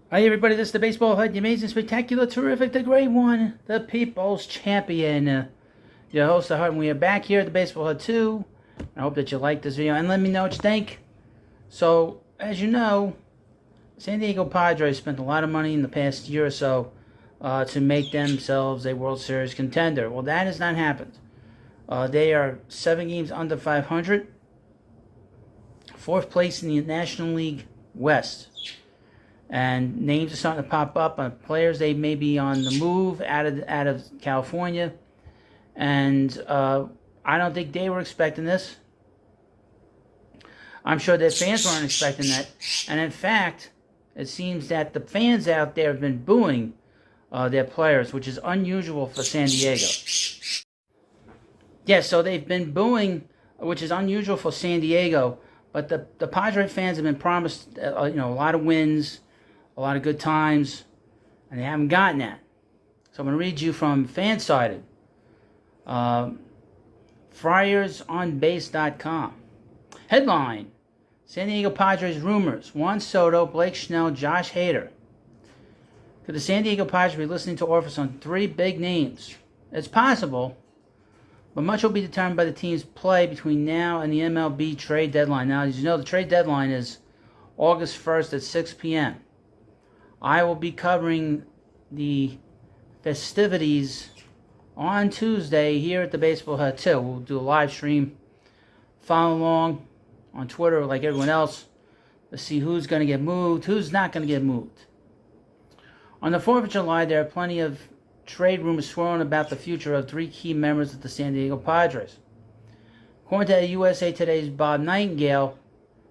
Hi everybody, this is the Baseball Hut, the amazing, spectacular, terrific, the great one, the People's Champion. Your host, the Hut, and we are back here at the Baseball Hut 2. I hope that you like this video, and let me know what you think. So, as you know, San Diego Padres spent a lot of money in the past year or so to make themselves a World Series contender. Well, that has not happened. They are 7 games under 500, 4th place in the National League West. And names are starting to pop up on players they may be on the move out of California. And I don't think they were expecting this. I'm sure their fans weren't expecting that. And in fact, it seems that the fans out there have been booing their players, which is unusual for San Diego. Yeah, so they've been booing, which is unusual for San Diego. But the Padre fans have been promised a lot of wins, a lot of good times, and they haven't gotten that. So I'm going to read you from Fansided. FriersOnBase.com. Headline: San Diego Padres rumors. Juan Soto, Blake Snell, Josh Hader. Could the San Diego Padres be listening to offers on 3 big names? It's possible, but much will be determined by the team's play between now and the MLB trade deadline. Now, as you know, the trade deadline is August 1st at 6 p.m. I will be covering the festivities on Tuesday here at the Baseball Hut 2. We'll do a live stream. Follow along on Twitter like everyone else to see who's going to get moved, who's not going to get moved. On the 4th of July, there are plenty of trade rumors swirling about the future of 3 key members of the San Diego Padres. According to USA Today's Bob Nightingale,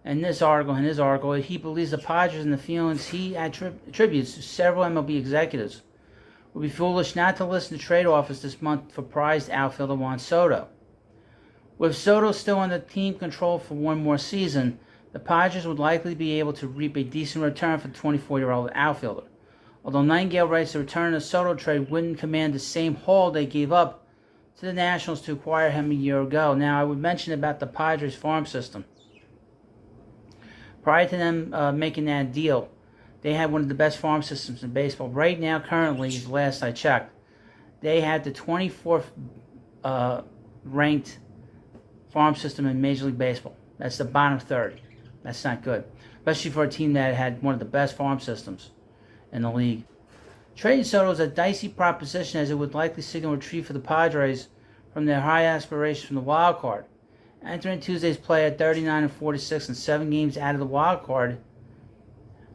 in his article, he believes the Padres and the feelings he attributes to several MLB executives would be foolish not to listen to trade offers this month for prized outfielder Juan Soto. With Soto still under team control for one more season, the Padres would likely be able to reap a decent return for the 24-year-old outfielder. Although Nightingale writes the return of the Soto trade wouldn't command the same haul they gave up to the Nationals to acquire him a year ago. Now, I would mention about the Padres farm system. Prior to them making that deal, they had one of the best farm systems in baseball. Right now, currently, last I checked, they had the 24th ranked farm system in Major League Baseball. That's the bottom third. That's not good, especially for a team that had one of the best farm systems in the league. Trading Soto is a dicey proposition, as it would likely signal retreat for the Padres from their high aspirations from the wild card. Entering Tuesday's play at 39-46 and 7 games out of the wild card,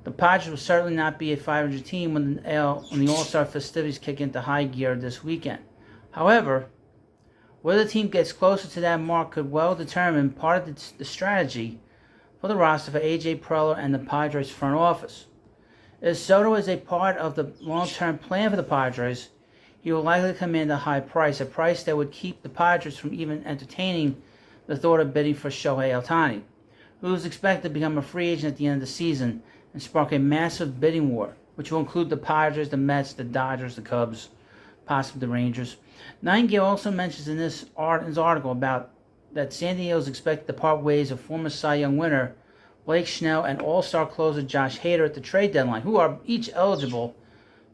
the Padres will certainly not be a 500 team when the All-Star festivities kick into high gear this weekend. However, whether the team gets closer to that mark could well determine part of the strategy for the roster for A.J. Preller and the Padres front office. If Soto is a part of the long-term plan for the Padres, he will likely command a high price, a price that would keep the Padres from even entertaining the thought of bidding for Shohei Ohtani, who is expected to become a free agent at the end of the season and spark a massive bidding war, which will include the Padres, the Mets, the Dodgers, the Cubs, possibly the Rangers. Nightingale also mentions in his article about that San Diego is expected to part ways with former Cy Young winner Blake Snell and all-star closer Josh Hader at the trade deadline, who are each eligible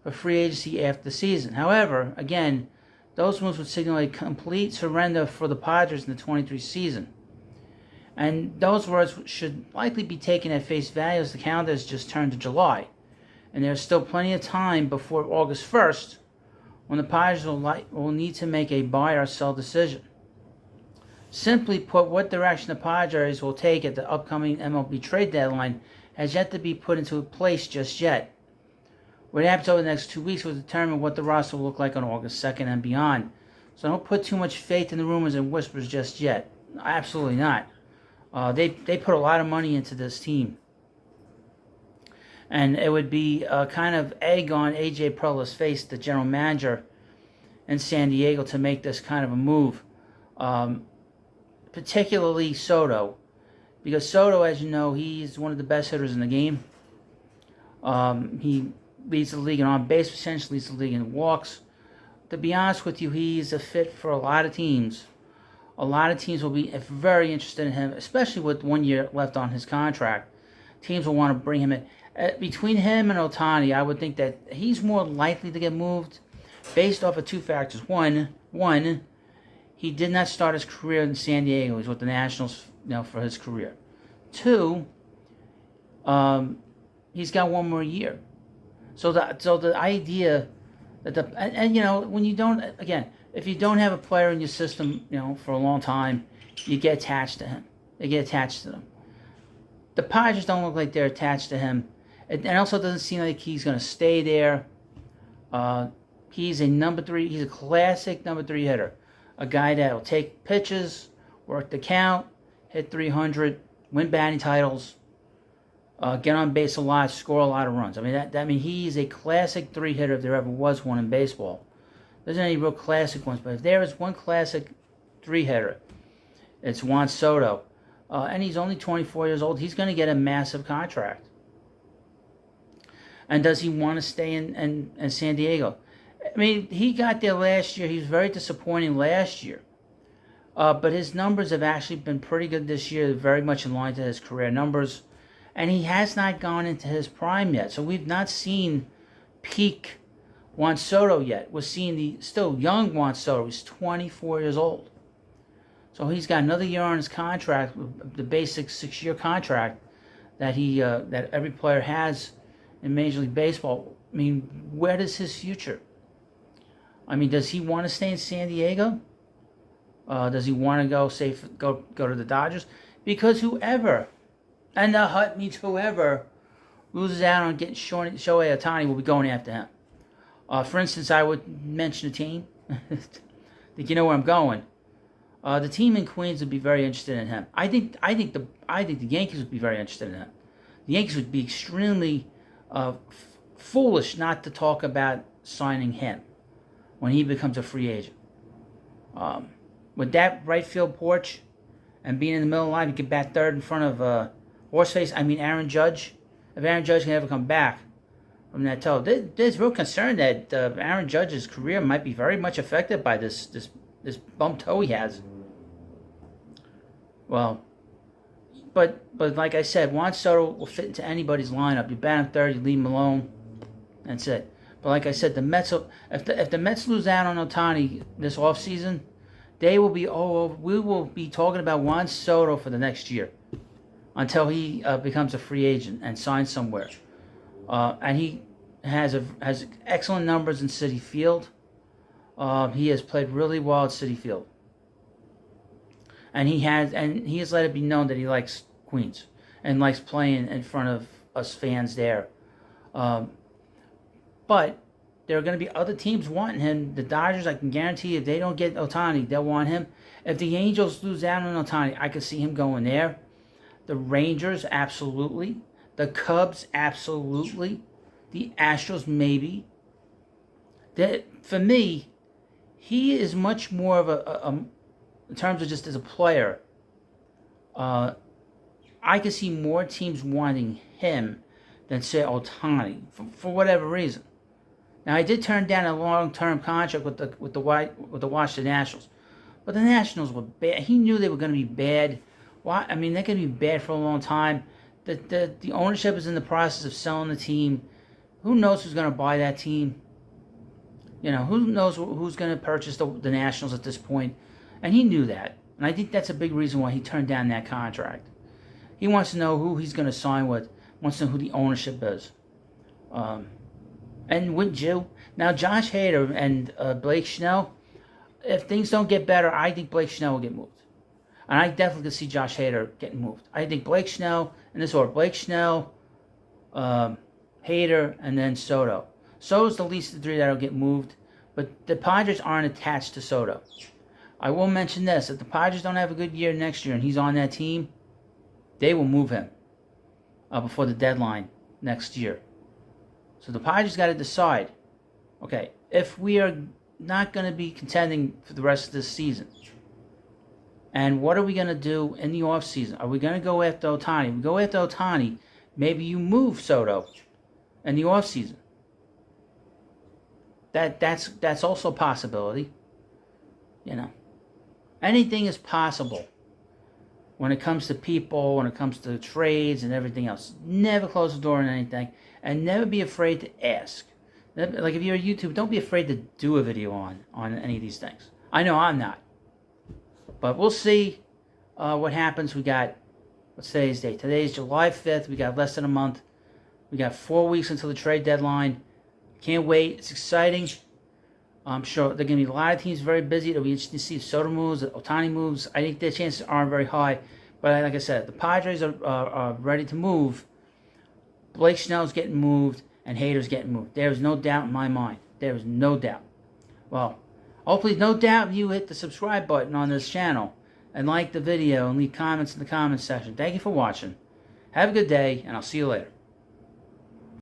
for free agency after the season. However, again, those moves would signal a complete surrender for the Padres in the 23 season. And those words should likely be taken at face value, as the calendar has just turned to July. And there's still plenty of time before August 1st, when the Padres will need to make a buy or sell decision. Simply put, what direction the Padres will take at the upcoming MLB trade deadline has yet to be put into place just yet. What happens over the next 2 weeks will determine what the roster will look like on August 2nd and beyond. So don't put too much faith in the rumors and whispers just yet. Absolutely not. They put a lot of money into this team. And it would be a kind of egg on A.J. Preller's face, the general manager in San Diego, to make this kind of a move. Particularly Soto. Because Soto, as you know, he's one of the best hitters in the game. He leads the league in on-base percentage, leads the league in walks. To be honest with you, he's a fit for a lot of teams. A lot of teams will be very interested in him, especially with 1 year left on his contract. Teams will want to bring him in. Between him and Ohtani, I would think that he's more likely to get moved based off of two factors. One, he did not start his career in San Diego. He's with the Nationals, for his career. Two, he's got one more year. So the idea that when you don't, again, if you don't have a player in your system, for a long time, you get attached to him. They get attached to them. The Padres don't look like they're attached to him. It also doesn't seem like he's going to stay there. He's a number 3. He's a classic number 3 hitter. A guy that will take pitches, work the count, hit 300, win batting titles, get on base a lot, score a lot of runs. I mean, he's a classic 3 hitter if there ever was one in baseball. There's not any real classic ones, but if there is one classic 3 hitter, it's Juan Soto. And he's only 24 years old. He's going to get a massive contract. And does he want to stay in San Diego? I mean, he got there last year. He was very disappointing last year. But his numbers have actually been pretty good this year, very much in line to his career numbers. And he has not gone into his prime yet. So we've not seen peak Juan Soto yet. We're seeing the still young Juan Soto. He's 24 years old. So he's got another year on his contract, the basic 6-year contract that that every player has in Major League Baseball. I mean, where is his future? I mean, does he want to stay in San Diego? Does he want to go to the Dodgers? Because whoever, and the Hut means whoever, loses out on getting Shohei Ohtani will be going after him. For instance, I would mention a team. Think you know where I'm going? The team in Queens would be very interested in him. I think the Yankees would be very interested in him. The Yankees would be extremely foolish not to talk about signing him when he becomes a free agent. With that right field porch and being in the middle of the line, he could bat third in front of Aaron Judge. If Aaron Judge can ever come back from that toe, there's real concern that Aaron Judge's career might be very much affected by this bump toe he has. Well, but like I said, Juan Soto will fit into anybody's lineup. You bat him third, you leave him alone. That's it. But like I said, the Mets, if the Mets lose out on Ohtani this offseason, we will be talking about Juan Soto for the next year until he becomes a free agent and signs somewhere. And he has excellent numbers in Citi Field. He has played really well at Citi Field. And he has let it be known that he likes Queens and likes playing in front of us fans there. But there are going to be other teams wanting him. The Dodgers, I can guarantee, if they don't get Ohtani, they'll want him. If the Angels lose out on Ohtani, I could see him going there. The Rangers, absolutely. The Cubs, absolutely. The Astros, maybe. For me, he is much more of a in terms of just as a player, I could see more teams wanting him than, say, Ohtani, for whatever reason. Now, I did turn down a long-term contract with the Washington Nationals, but the Nationals were bad. He knew they were going to be bad. Why? I mean, they're going to be bad for a long time. The ownership is in the process of selling the team. Who knows who's going to buy that team? Who knows who's going to purchase the Nationals at this point? And he knew that. And I think that's a big reason why he turned down that contract. He wants to know who he's going to sign with, wants to know who the ownership is. And wouldn't you? Now, Josh Hader and Blake Snell, if things don't get better, I think Blake Snell will get moved. And I definitely could see Josh Hader getting moved. I think Blake Snell, in this order, Blake Snell, Hader, and then Soto. Soto's the least of the 3 that will get moved. But the Padres aren't attached to Soto. I will mention this. If the Padres don't have a good year next year and he's on that team, they will move him before the deadline next year. So the Padres got to decide, okay, if we are not going to be contending for the rest of this season, and what are we going to do in the offseason? Are we going to go after Ohtani? If we go after Ohtani, maybe you move Soto in the offseason. That's also a possibility. Anything is possible. when it comes to people, when it comes to trades and everything else. Never close the door on anything, and never be afraid to ask. Like if you're on YouTube, don't be afraid to do a video on any of these things. I know I'm not. But we'll see what happens. We got, what's today's date? Today's July 5th. We got less than a month. We got 4 weeks until the trade deadline. Can't wait. It's exciting. I'm sure there are going to be a lot of teams very busy. It'll be interesting to see if Soto moves, if Ohtani moves. I think their chances aren't very high. But like I said, the Padres are ready to move. Blake Snell's getting moved, and Hader's getting moved. There is no doubt in my mind. There is no doubt. Well, hopefully no doubt you hit the subscribe button on this channel and like the video and leave comments in the comments section. Thank you for watching. Have a good day, and I'll see you later.